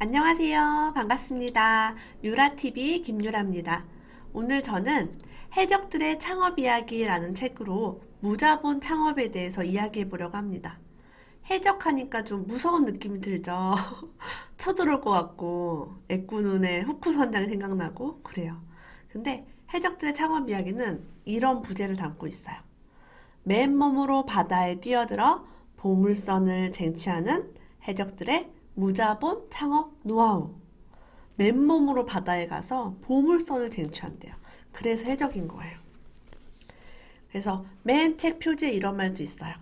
안녕하세요. 반갑습니다. 유라TV 김유라입니다. 오늘 저는 해적들의 창업 이야기라는 책으로 무자본 창업에 대해서 이야기해 보려고 합니다. 해적하니까 좀 무서운 느낌이 들죠. 쳐들어올 것 같고, 애꾸눈의 후크 선장이 생각나고, 그래요. 근데 해적들의 창업 이야기는 이런 부제를 담고 있어요. 맨몸으로 바다에 뛰어들어 보물선을 쟁취하는 해적들의 무자본 창업 노하우. 맨몸으로 바다에 가서 보물선을 쟁취한대요. 그래서 해적인 거예요. 그래서 맨 책 표지에 이런 말도 있어요.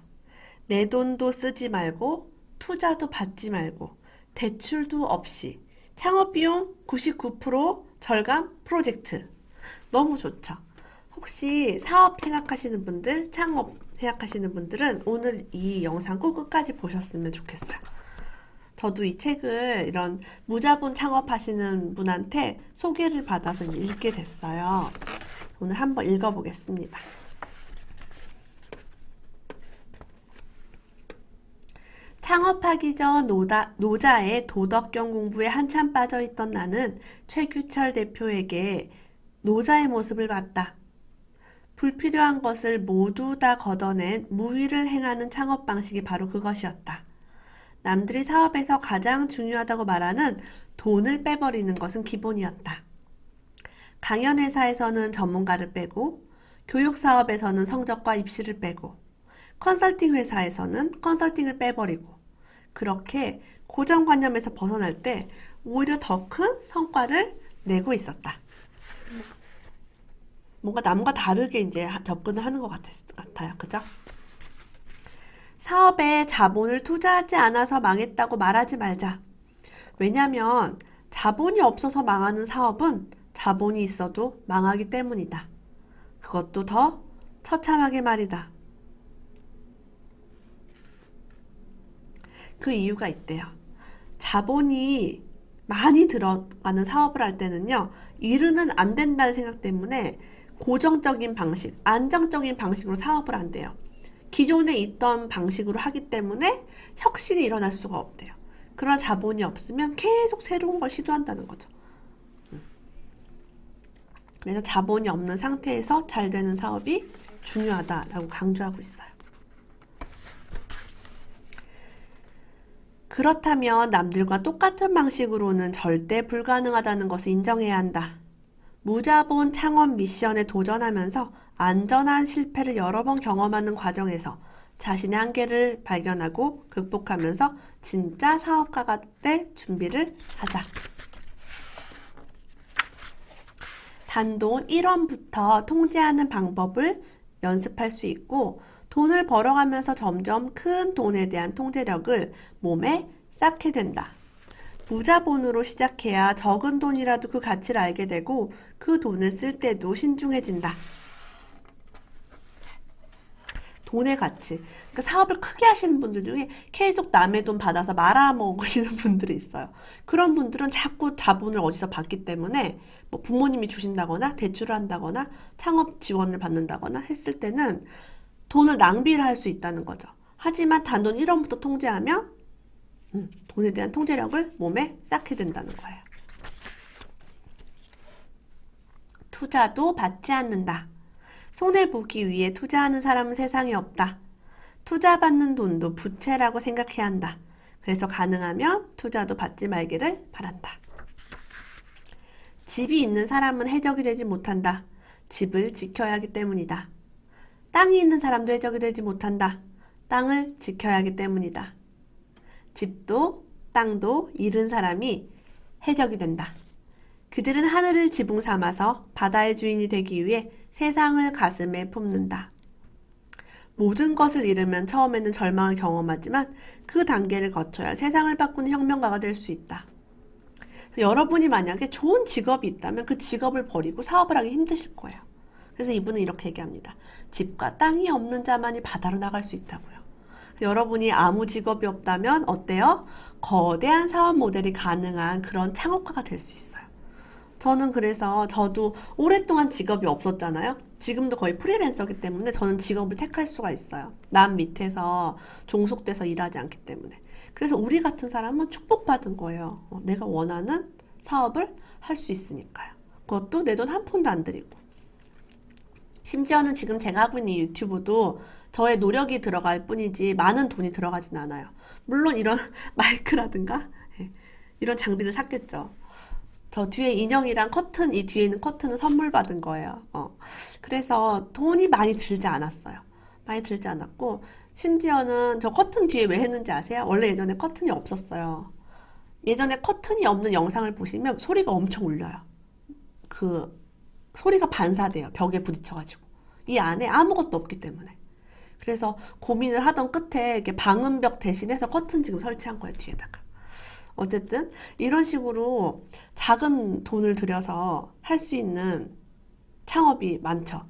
내 돈도 쓰지 말고 투자도 받지 말고 대출도 없이 창업비용 99% 절감 프로젝트. 너무 좋죠. 혹시 사업 생각하시는 분들, 창업 생각하시는 분들은 오늘 이 영상 꼭 끝까지 보셨으면 좋겠어요. 저도 이 책을 이런 무자본 창업하시는 분한테 소개를 받아서 읽게 됐어요. 오늘 한번 읽어보겠습니다. 창업하기 전 노자의 도덕경 공부에 한참 빠져있던 나는 최규철 대표에게 노자의 모습을 봤다. 불필요한 것을 모두 다 걷어낸 무위를 행하는 창업 방식이 바로 그것이었다. 남들이 사업에서 가장 중요하다고 말하는 돈을 빼버리는 것은 기본이었다. 강연회사에서는 전문가를 빼고, 교육사업에서는 성적과 입시를 빼고, 컨설팅 회사에서는 컨설팅을 빼버리고, 그렇게 고정관념에서 벗어날 때 오히려 더 큰 성과를 내고 있었다. 뭔가 남과 다르게 이제 접근을 하는 것 같아요. 그죠? 사업에 자본을 투자하지 않아서 망했다고 말하지 말자. 왜냐면 자본이 없어서 망하는 사업은 자본이 있어도 망하기 때문이다. 그것도 더 처참하게 말이다. 그 이유가 있대요. 자본이 많이 들어가는 사업을 할 때는요, 잃으면 안 된다는 생각 때문에 고정적인 방식, 안정적인 방식으로 사업을 한대요. 기존에 있던 방식으로 하기 때문에 혁신이 일어날 수가 없대요. 그런 자본이 없으면 계속 새로운 걸 시도한다는 거죠. 그래서 자본이 없는 상태에서 잘 되는 사업이 중요하다라고 강조하고 있어요. 그렇다면 남들과 똑같은 방식으로는 절대 불가능하다는 것을 인정해야 한다. 무자본 창업 미션에 도전하면서 안전한 실패를 여러 번 경험하는 과정에서 자신의 한계를 발견하고 극복하면서 진짜 사업가가 될 준비를 하자. 단돈 1원부터 통제하는 방법을 연습할 수 있고, 돈을 벌어가면서 점점 큰 돈에 대한 통제력을 몸에 쌓게 된다. 무자본으로 시작해야 적은 돈이라도 그 가치를 알게 되고 그 돈을 쓸 때도 신중해진다. 돈의 가치. 그러니까 사업을 크게 하시는 분들 중에 계속 남의 돈 받아서 말아먹으시는 분들이 있어요. 그런 분들은 자꾸 자본을 어디서 받기 때문에 뭐 부모님이 주신다거나 대출을 한다거나 창업 지원을 받는다거나 했을 때는 돈을 낭비를 할 수 있다는 거죠. 하지만 단돈 1원부터 통제하면 돈에 대한 통제력을 몸에 쌓게 된다는 거예요. 투자도 받지 않는다. 손해보기 위해 투자하는 사람은 세상에 없다. 투자받는 돈도 부채라고 생각해야 한다. 그래서 가능하면 투자도 받지 말기를 바란다. 집이 있는 사람은 해적이 되지 못한다. 집을 지켜야 하기 때문이다. 땅이 있는 사람도 해적이 되지 못한다. 땅을 지켜야 하기 때문이다. 집도 땅도 잃은 사람이 해적이 된다. 그들은 하늘을 지붕 삼아서 바다의 주인이 되기 위해 세상을 가슴에 품는다. 모든 것을 잃으면 처음에는 절망을 경험하지만 그 단계를 거쳐야 세상을 바꾸는 혁명가가 될 수 있다. 여러분이 만약에 좋은 직업이 있다면 그 직업을 버리고 사업을 하기 힘드실 거예요. 그래서 이분은 이렇게 얘기합니다. 집과 땅이 없는 자만이 바다로 나갈 수 있다고요. 여러분이 아무 직업이 없다면 어때요? 거대한 사업 모델이 가능한 그런 창업가가 될 수 있어요. 저는 그래서 저도 오랫동안 직업이 없었잖아요. 지금도 거의 프리랜서기 때문에 저는 직업을 택할 수가 있어요. 남 밑에서 종속돼서 일하지 않기 때문에. 그래서 우리 같은 사람은 축복받은 거예요. 내가 원하는 사업을 할 수 있으니까요. 그것도 내 돈 한 푼도 안 들이고. 심지어는 지금 제가 하고 있는 이 유튜브도 저의 노력이 들어갈 뿐이지 많은 돈이 들어가진 않아요. 물론 이런 마이크라든가 이런 장비를 샀겠죠. 저 뒤에 인형이랑 커튼, 이 뒤에 있는 커튼은 선물 받은 거예요. 그래서 돈이 많이 들지 않았어요. 많이 들지 않았고, 심지어는 저 커튼 뒤에 왜 했는지 아세요? 원래 예전에 커튼이 없었어요. 예전에 커튼이 없는 영상을 보시면 소리가 엄청 울려요. 그 소리가 반사돼요. 벽에 부딪혀가지고. 이 안에 아무것도 없기 때문에. 그래서 고민을 하던 끝에 이렇게 방음벽 대신해서 커튼 지금 설치한 거예요, 뒤에다가. 어쨌든 이런 식으로 작은 돈을 들여서 할 수 있는 창업이 많죠.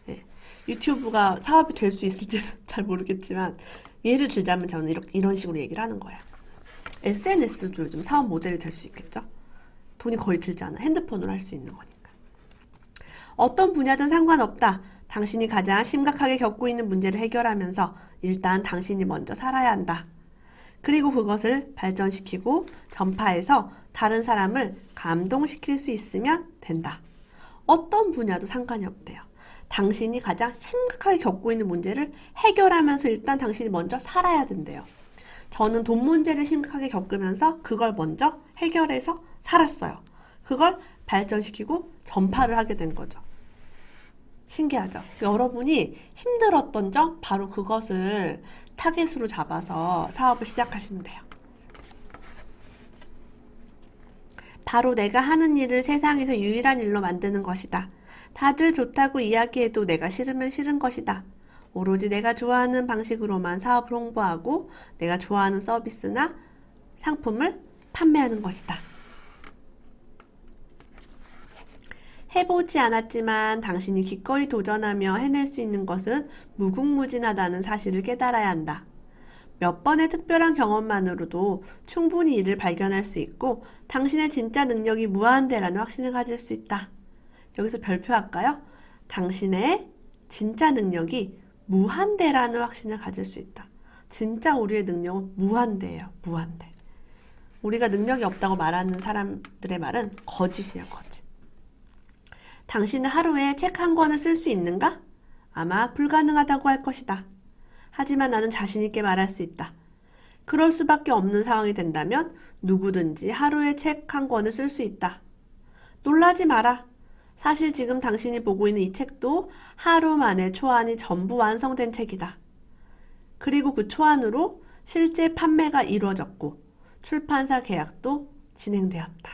예. 유튜브가 사업이 될 수 있을지는 잘 모르겠지만 예를 들자면 저는 이런 식으로 얘기를 하는 거예요. SNS도 요즘 사업 모델이 될 수 있겠죠. 돈이 거의 들지 않아. 핸드폰으로 할 수 있는 거니까. 어떤 분야든 상관없다. 당신이 가장 심각하게 겪고 있는 문제를 해결하면서 일단 당신이 먼저 살아야 한다. 그리고 그것을 발전시키고 전파해서 다른 사람을 감동시킬 수 있으면 된다. 어떤 분야도 상관이 없대요. 당신이 가장 심각하게 겪고 있는 문제를 해결하면서 일단 당신이 먼저 살아야 된대요. 저는 돈 문제를 심각하게 겪으면서 그걸 먼저 해결해서 살았어요. 그걸 발전시키고 전파를 하게 된 거죠. 신기하죠? 여러분이 힘들었던 점 바로 그것을 타겟으로 잡아서 사업을 시작하시면 돼요. 바로 내가 하는 일을 세상에서 유일한 일로 만드는 것이다. 다들 좋다고 이야기해도 내가 싫으면 싫은 것이다. 오로지 내가 좋아하는 방식으로만 사업을 홍보하고 내가 좋아하는 서비스나 상품을 판매하는 것이다. 해보지 않았지만 당신이 기꺼이 도전하며 해낼 수 있는 것은 무궁무진하다는 사실을 깨달아야 한다. 몇 번의 특별한 경험만으로도 충분히 이를 발견할 수 있고 당신의 진짜 능력이 무한대라는 확신을 가질 수 있다. 여기서 별표할까요? 당신의 진짜 능력이 무한대라는 확신을 가질 수 있다. 진짜 우리의 능력은 무한대예요. 무한대. 우리가 능력이 없다고 말하는 사람들의 말은 거짓이에요. 거짓. 당신은 하루에 책 한 권을 쓸 수 있는가? 아마 불가능하다고 할 것이다. 하지만 나는 자신 있게 말할 수 있다. 그럴 수밖에 없는 상황이 된다면 누구든지 하루에 책 한 권을 쓸 수 있다. 놀라지 마라. 사실 지금 당신이 보고 있는 이 책도 하루 만에 초안이 전부 완성된 책이다. 그리고 그 초안으로 실제 판매가 이루어졌고 출판사 계약도 진행되었다.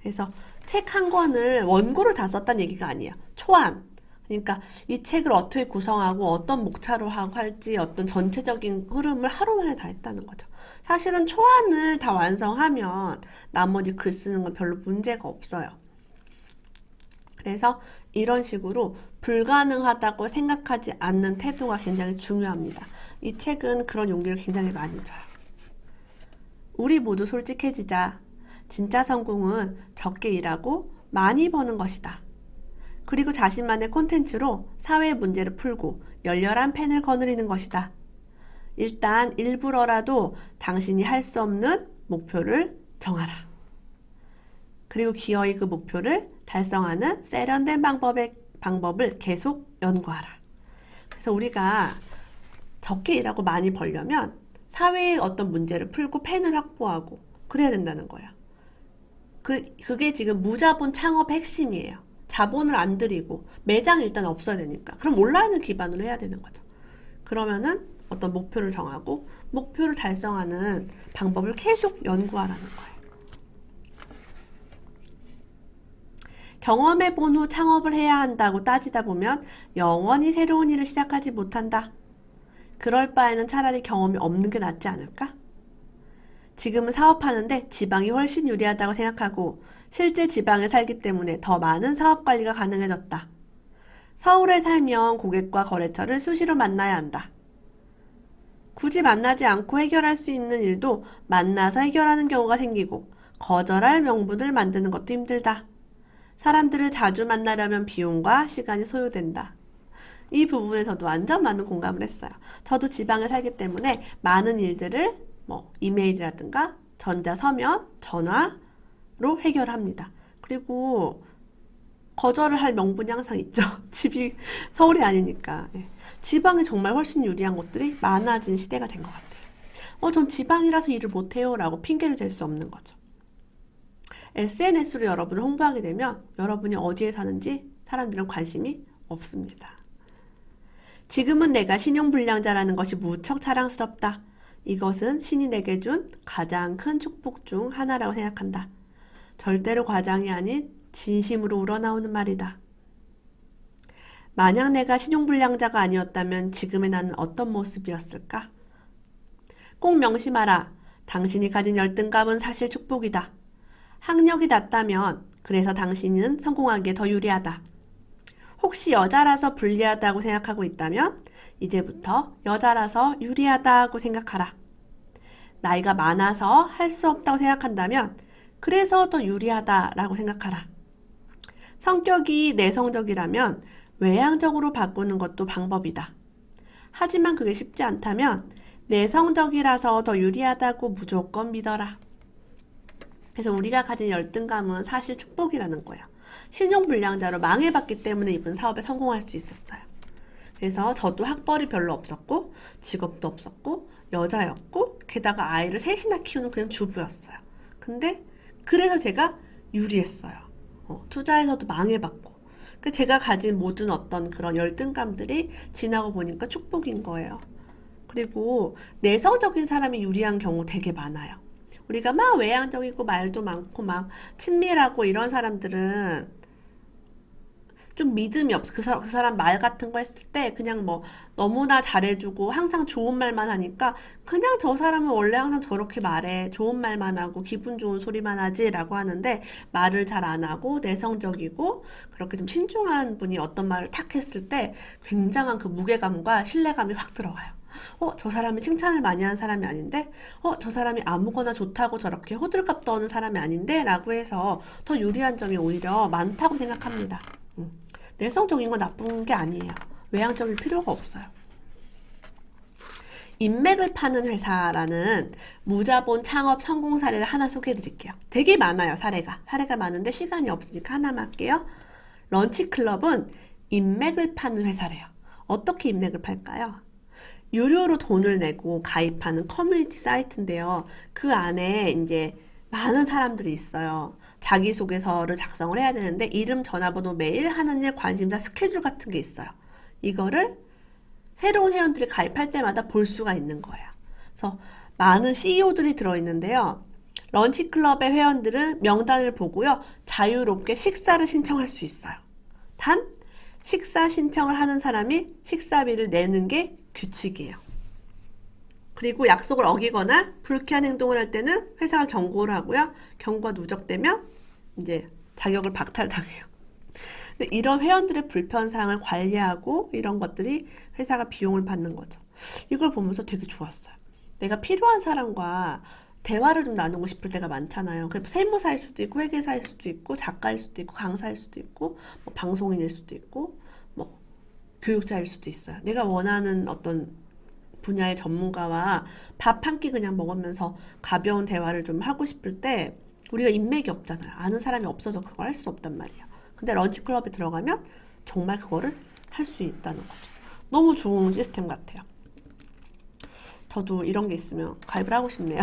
그래서 책 한 권을 원고를 다 썼다는 얘기가 아니에요. 초안. 그러니까 이 책을 어떻게 구성하고 어떤 목차로 할지 어떤 전체적인 흐름을 하루 만에 다 했다는 거죠. 사실은 초안을 다 완성하면 나머지 글 쓰는 건 별로 문제가 없어요. 그래서 이런 식으로 불가능하다고 생각하지 않는 태도가 굉장히 중요합니다. 이 책은 그런 용기를 굉장히 많이 줘요. 우리 모두 솔직해지자. 진짜 성공은 적게 일하고 많이 버는 것이다. 그리고 자신만의 콘텐츠로 사회의 문제를 풀고 열렬한 팬을 거느리는 것이다. 일단 일부러라도 당신이 할 수 없는 목표를 정하라. 그리고 기어이 그 목표를 달성하는 세련된 방법을 계속 연구하라. 그래서 우리가 적게 일하고 많이 벌려면 사회의 어떤 문제를 풀고 팬을 확보하고 그래야 된다는 거예요. 그게 지금 무자본 창업의 핵심이에요. 자본을 안 들이고 매장이 일단 없어야 되니까. 그럼 온라인을 기반으로 해야 되는 거죠. 그러면은 어떤 목표를 정하고 목표를 달성하는 방법을 계속 연구하라는 거예요. 경험해 본 후 창업을 해야 한다고 따지다 보면 영원히 새로운 일을 시작하지 못한다. 그럴 바에는 차라리 경험이 없는 게 낫지 않을까? 지금은 사업하는데 지방이 훨씬 유리하다고 생각하고 실제 지방에 살기 때문에 더 많은 사업 관리가 가능해졌다. 서울에 살면 고객과 거래처를 수시로 만나야 한다. 굳이 만나지 않고 해결할 수 있는 일도 만나서 해결하는 경우가 생기고 거절할 명분을 만드는 것도 힘들다. 사람들을 자주 만나려면 비용과 시간이 소요된다. 이 부분에 저도 완전 많은 공감을 했어요. 저도 지방에 살기 때문에 많은 일들을 뭐 이메일이라든가 전자서면, 전화로 해결합니다. 그리고 거절을 할 명분이 항상 있죠. 집이 서울이 아니니까. 예. 지방이 정말 훨씬 유리한 것들이 많아진 시대가 된 것 같아요. 전 지방이라서 일을 못해요 라고 핑계를 댈 수 없는 거죠. SNS로 여러분을 홍보하게 되면 여러분이 어디에 사는지 사람들은 관심이 없습니다. 지금은 내가 신용불량자라는 것이 무척 자랑스럽다. 이것은 신이 내게 준 가장 큰 축복 중 하나라고 생각한다. 절대로 과장이 아닌 진심으로 우러나오는 말이다. 만약 내가 신용불량자가 아니었다면 지금의 나는 어떤 모습이었을까? 꼭 명심하라. 당신이 가진 열등감은 사실 축복이다. 학력이 낮다면 그래서 당신은 성공하기에 더 유리하다. 혹시 여자라서 불리하다고 생각하고 있다면 이제부터 여자라서 유리하다고 생각하라. 나이가 많아서 할 수 없다고 생각한다면 그래서 더 유리하다라고 생각하라. 성격이 내성적이라면 외향적으로 바꾸는 것도 방법이다. 하지만 그게 쉽지 않다면 내성적이라서 더 유리하다고 무조건 믿어라. 그래서 우리가 가진 열등감은 사실 축복이라는 거예요. 신용불량자로 망해봤기 때문에 이번 사업에 성공할 수 있었어요. 그래서 저도 학벌이 별로 없었고 직업도 없었고 여자였고 게다가 아이를 셋이나 키우는 그냥 주부였어요. 근데 그래서 제가 유리했어요. 투자에서도 망해봤고 제가 가진 모든 어떤 그런 열등감들이 지나고 보니까 축복인 거예요. 그리고 내성적인 사람이 유리한 경우 되게 많아요. 우리가 막 외향적이고 말도 많고 막 친밀하고 이런 사람들은 좀 믿음이 없어. 그 사람 말 같은 거 했을 때 그냥 뭐 너무나 잘해주고 항상 좋은 말만 하니까 그냥 저 사람은 원래 항상 저렇게 말해. 좋은 말만 하고 기분 좋은 소리만 하지 라고 하는데 말을 잘 안 하고 내성적이고 그렇게 좀 신중한 분이 어떤 말을 탁 했을 때 굉장한 그 무게감과 신뢰감이 확 들어가요. 저 사람이 칭찬을 많이 하는 사람이 아닌데? 저 사람이 아무거나 좋다고 저렇게 호들갑 떠는 사람이 아닌데? 라고 해서 더 유리한 점이 오히려 많다고 생각합니다. 내성적인 건 나쁜 게 아니에요. 외향적일 필요가 없어요. 인맥을 파는 회사라는 무자본 창업 성공 사례를 하나 소개해 드릴게요. 되게 많아요, 사례가. 사례가 많은데 시간이 없으니까 하나만 할게요. 런치클럽은 인맥을 파는 회사래요. 어떻게 인맥을 팔까요? 유료로 돈을 내고 가입하는 커뮤니티 사이트인데요. 그 안에 이제 많은 사람들이 있어요. 자기소개서를 작성을 해야 되는데 이름, 전화번호, 메일, 하는 일, 관심사, 스케줄 같은 게 있어요. 이거를 새로운 회원들이 가입할 때마다 볼 수가 있는 거예요. 그래서 많은 CEO들이 들어있는데요. 런치클럽의 회원들은 명단을 보고요. 자유롭게 식사를 신청할 수 있어요. 단 식사 신청을 하는 사람이 식사비를 내는 게 규칙이에요. 그리고 약속을 어기거나 불쾌한 행동을 할 때는 회사가 경고를 하고요. 경고가 누적되면 이제 자격을 박탈당해요. 근데 이런 회원들의 불편사항을 관리하고 이런 것들이 회사가 비용을 받는 거죠. 이걸 보면서 되게 좋았어요. 내가 필요한 사람과 대화를 좀 나누고 싶을 때가 많잖아요. 세무사일 수도 있고 회계사일 수도 있고 작가일 수도 있고 강사일 수도 있고 뭐 방송인일 수도 있고 뭐 교육자일 수도 있어요. 내가 원하는 어떤 분야의 전문가와 밥 한 끼 그냥 먹으면서 가벼운 대화를 좀 하고 싶을 때 우리가 인맥이 없잖아요. 아는 사람이 없어서 그걸 할 수 없단 말이에요. 근데 런치클럽에 들어가면 정말 그거를 할 수 있다는 거죠. 너무 좋은 시스템 같아요. 저도 이런 게 있으면 가입을 하고 싶네요.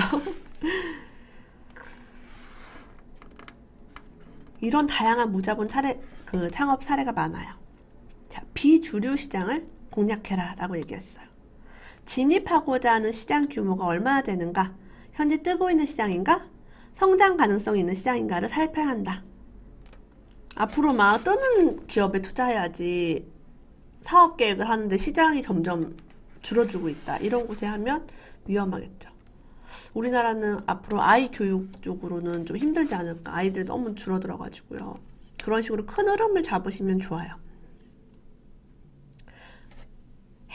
이런 다양한 무자본 창업 사례가 많아요. 자, 비주류 시장을 공략해라 라고 얘기했어요. 진입하고자 하는 시장 규모가 얼마나 되는가? 현재 뜨고 있는 시장인가? 성장 가능성이 있는 시장인가를 살펴야 한다. 앞으로 막 뜨는 기업에 투자해야지 사업 계획을 하는데 시장이 점점 줄어들고 있다. 이런 곳에 하면 위험하겠죠. 우리나라는 앞으로 아이 교육 쪽으로는 좀 힘들지 않을까. 아이들이 너무 줄어들어가지고요. 그런 식으로 큰 흐름을 잡으시면 좋아요.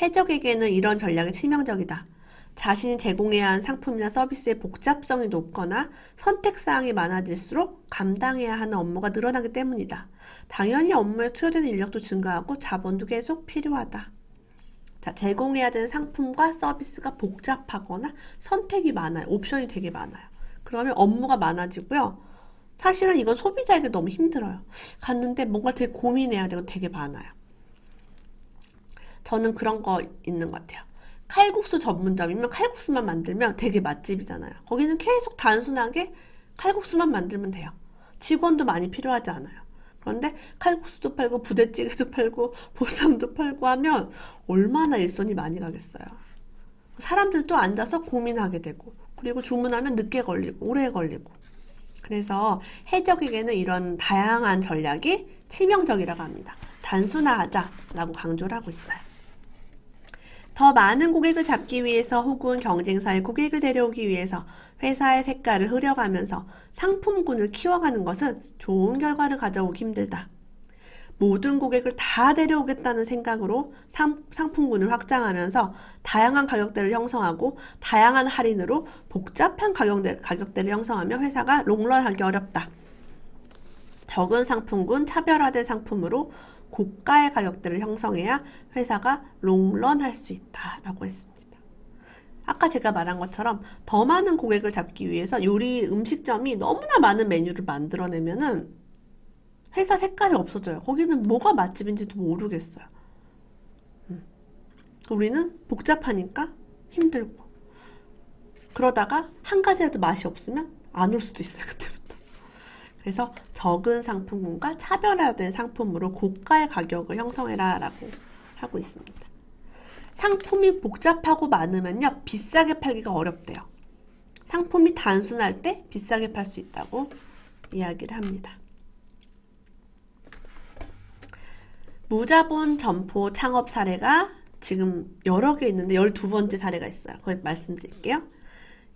해적에게는 이런 전략이 치명적이다. 자신이 제공해야 하는 상품이나 서비스의 복잡성이 높거나 선택사항이 많아질수록 감당해야 하는 업무가 늘어나기 때문이다. 당연히 업무에 투여되는 인력도 증가하고 자본도 계속 필요하다. 자, 제공해야 되는 상품과 서비스가 복잡하거나 선택이 많아요. 옵션이 되게 많아요. 그러면 업무가 많아지고요. 사실은 이건 소비자에게 너무 힘들어요. 갔는데 뭔가 되게 고민해야 되고 되게 많아요. 저는 그런 거 있는 것 같아요. 칼국수 전문점이면 칼국수만 만들면 되게 맛집이잖아요. 거기는 계속 단순하게 칼국수만 만들면 돼요. 직원도 많이 필요하지 않아요. 그런데 칼국수도 팔고 부대찌개도 팔고 보쌈도 팔고 하면 얼마나 일손이 많이 가겠어요. 사람들도 앉아서 고민하게 되고 그리고 주문하면 늦게 걸리고 오래 걸리고 그래서 해적에게는 이런 다양한 전략이 치명적이라고 합니다. 단순화하자라고 강조를 하고 있어요. 더 많은 고객을 잡기 위해서 혹은 경쟁사의 고객을 데려오기 위해서 회사의 색깔을 흐려가면서 상품군을 키워가는 것은 좋은 결과를 가져오기 힘들다. 모든 고객을 다 데려오겠다는 생각으로 상품군을 확장하면서 다양한 가격대를 형성하고 다양한 할인으로 복잡한 가격대를 형성하며 회사가 롱런하기 어렵다. 적은 상품군, 차별화된 상품으로 고가의 가격대를 형성해야 회사가 롱런 할 수 있다라고 했습니다. 아까 제가 말한 것처럼 더 많은 고객을 잡기 위해서 요리 음식점이 너무나 많은 메뉴를 만들어내면은 회사 색깔이 없어져요. 거기는 뭐가 맛집인지도 모르겠어요. 우리는 복잡하니까 힘들고 그러다가 한 가지라도 맛이 없으면 안 올 수도 있어요. 그때부터. 그래서 적은 상품군과 차별화된 상품으로 고가의 가격을 형성해라 라고 하고 있습니다. 상품이 복잡하고 많으면요 비싸게 팔기가 어렵대요. 상품이 단순할 때 비싸게 팔 수 있다고 이야기를 합니다. 무자본 점포 창업 사례가 지금 여러 개 있는데 12번째 사례가 있어요. 그걸 말씀드릴게요.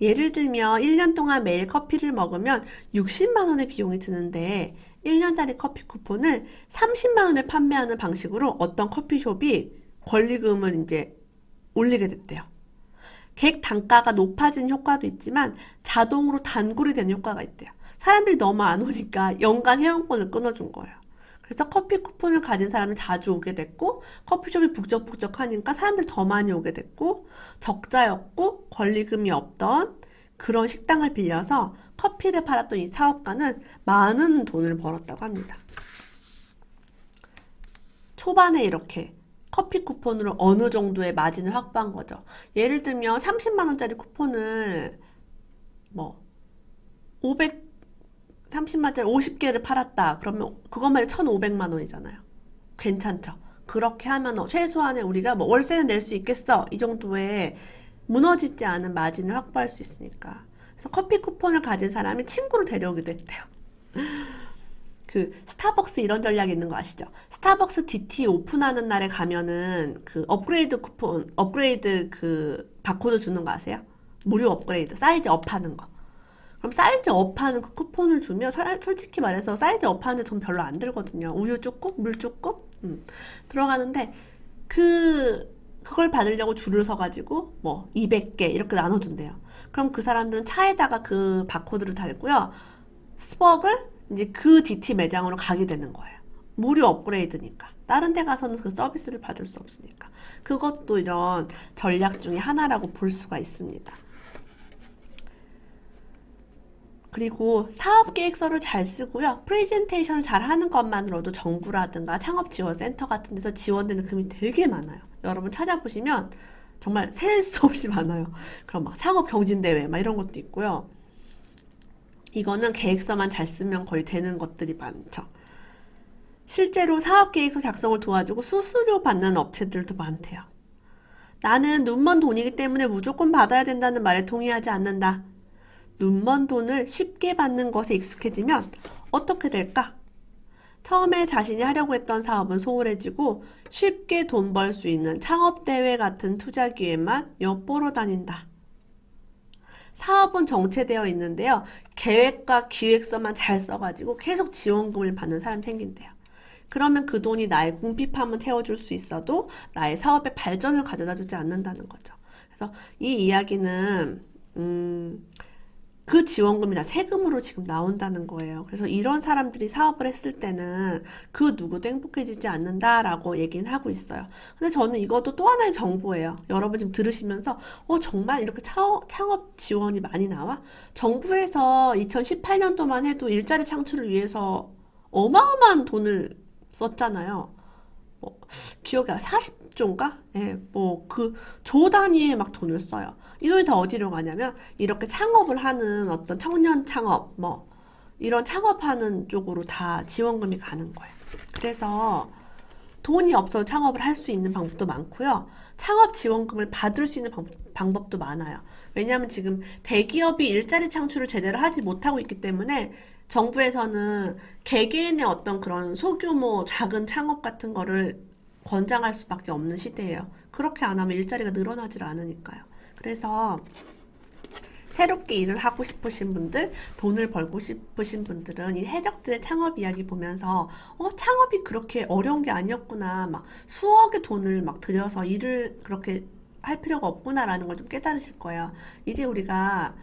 예를 들면 1년 동안 매일 커피를 먹으면 60만 원의 비용이 드는데 1년짜리 커피 쿠폰을 30만 원에 판매하는 방식으로 어떤 커피숍이 권리금을 이제 올리게 됐대요. 객 단가가 높아지는 효과도 있지만 자동으로 단골이 되는 효과가 있대요. 사람들이 너무 안 오니까 연간 회원권을 끊어준 거예요. 그래서 커피 쿠폰을 가진 사람은 자주 오게 됐고 커피숍이 북적북적하니까 사람들이 더 많이 오게 됐고 적자였고 권리금이 없던 그런 식당을 빌려서 커피를 팔았던 이 사업가는 많은 돈을 벌었다고 합니다. 초반에 이렇게 커피 쿠폰으로 어느 정도의 마진을 확보한 거죠. 예를 들면 30만 원짜리 쿠폰을 30만짜리 50개를 팔았다. 그러면 그것만 1,500만 원이잖아요. 괜찮죠? 그렇게 하면 최소한의 우리가 월세는 낼 수 있겠어. 이 정도의 무너지지 않은 마진을 확보할 수 있으니까. 그래서 커피 쿠폰을 가진 사람이 친구를 데려오기도 했대요. 그 스타벅스 이런 전략이 있는 거 아시죠? 스타벅스 DT 오픈하는 날에 가면은 그 업그레이드 쿠폰, 업그레이드 그 바코드 주는 거 아세요? 무료 업그레이드, 사이즈 업하는 거. 그럼 사이즈 업하는 그 쿠폰을 주면 솔직히 말해서 사이즈 업하는데 돈 별로 안 들거든요. 우유 조금, 물 조금 들어가는데 그걸 받으려고 줄을 서가지고 200개 이렇게 나눠준대요. 그럼 그 사람들은 차에다가 그 바코드를 달고요. 스벅을 이제 그 DT 매장으로 가게 되는 거예요. 무료 업그레이드니까. 다른 데 가서는 그 서비스를 받을 수 없으니까. 그것도 이런 전략 중에 하나라고 볼 수가 있습니다. 그리고 사업계획서를 잘 쓰고요. 프레젠테이션을 잘 하는 것만으로도 정부라든가 창업지원센터 같은 데서 지원되는 금이 되게 많아요. 여러분 찾아보시면 정말 셀 수 없이 많아요. 그럼 창업경진대회 이런 것도 있고요. 이거는 계획서만 잘 쓰면 거의 되는 것들이 많죠. 실제로 사업계획서 작성을 도와주고 수수료 받는 업체들도 많대요. 나는 눈먼 돈이기 때문에 무조건 받아야 된다는 말에 동의하지 않는다. 눈먼 돈을 쉽게 받는 것에 익숙해지면 어떻게 될까? 처음에 자신이 하려고 했던 사업은 소홀해지고 쉽게 돈 벌 수 있는 창업대회 같은 투자 기회만 엿보러 다닌다. 사업은 정체되어 있는데요. 계획과 기획서만 잘 써가지고 계속 지원금을 받는 사람이 생긴대요. 그러면 그 돈이 나의 궁핍함은 채워줄 수 있어도 나의 사업의 발전을 가져다 주지 않는다는 거죠. 그래서 이 이야기는 그 지원금이 다 세금으로 지금 나온다는 거예요. 그래서 이런 사람들이 사업을 했을 때는 그 누구도 행복해지지 않는다라고 얘기는 하고 있어요. 근데 저는 이것도 또 하나의 정보예요. 여러분 지금 들으시면서 정말 이렇게 창업 지원이 많이 나와? 정부에서 2018년도만 해도 일자리 창출을 위해서 어마어마한 돈을 썼잖아요. 기억이 안 나. 40조인가? 예, 뭐, 조 단위의 막 돈을 써요. 이 돈이 다 어디로 가냐면, 이렇게 창업을 하는 어떤 청년 창업, 이런 창업하는 쪽으로 다 지원금이 가는 거예요. 그래서 돈이 없어도 창업을 할 수 있는 방법도 많고요. 창업 지원금을 받을 수 있는 방법도 많아요. 왜냐하면 지금 대기업이 일자리 창출을 제대로 하지 못하고 있기 때문에 정부에서는 개개인의 어떤 그런 소규모 작은 창업 같은 거를 권장할 수밖에 없는 시대예요. 그렇게 안 하면 일자리가 늘어나질 않으니까요. 그래서 새롭게 일을 하고 싶으신 분들, 돈을 벌고 싶으신 분들은 이 해적들의 창업 이야기 보면서 창업이 그렇게 어려운 게 아니었구나. 막 수억의 돈을 막 들여서 일을 그렇게 할 필요가 없구나라는 걸 좀 깨달으실 거예요. 이제 우리가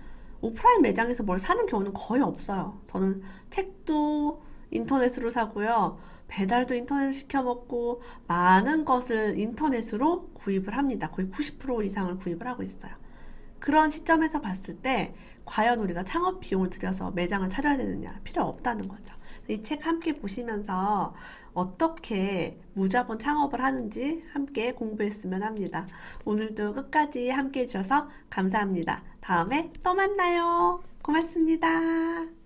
오프라인 매장에서 뭘 사는 경우는 거의 없어요. 저는 책도 인터넷으로 사고요. 배달도 인터넷으로 시켜 먹고 많은 것을 인터넷으로 구입을 합니다. 거의 90% 이상을 구입을 하고 있어요. 그런 시점에서 봤을 때 과연 우리가 창업 비용을 들여서 매장을 차려야 되느냐? 필요 없다는 거죠. 이 책 함께 보시면서 어떻게 무자본 창업을 하는지 함께 공부했으면 합니다. 오늘도 끝까지 함께 해주셔서 감사합니다. 다음에 또 만나요. 고맙습니다.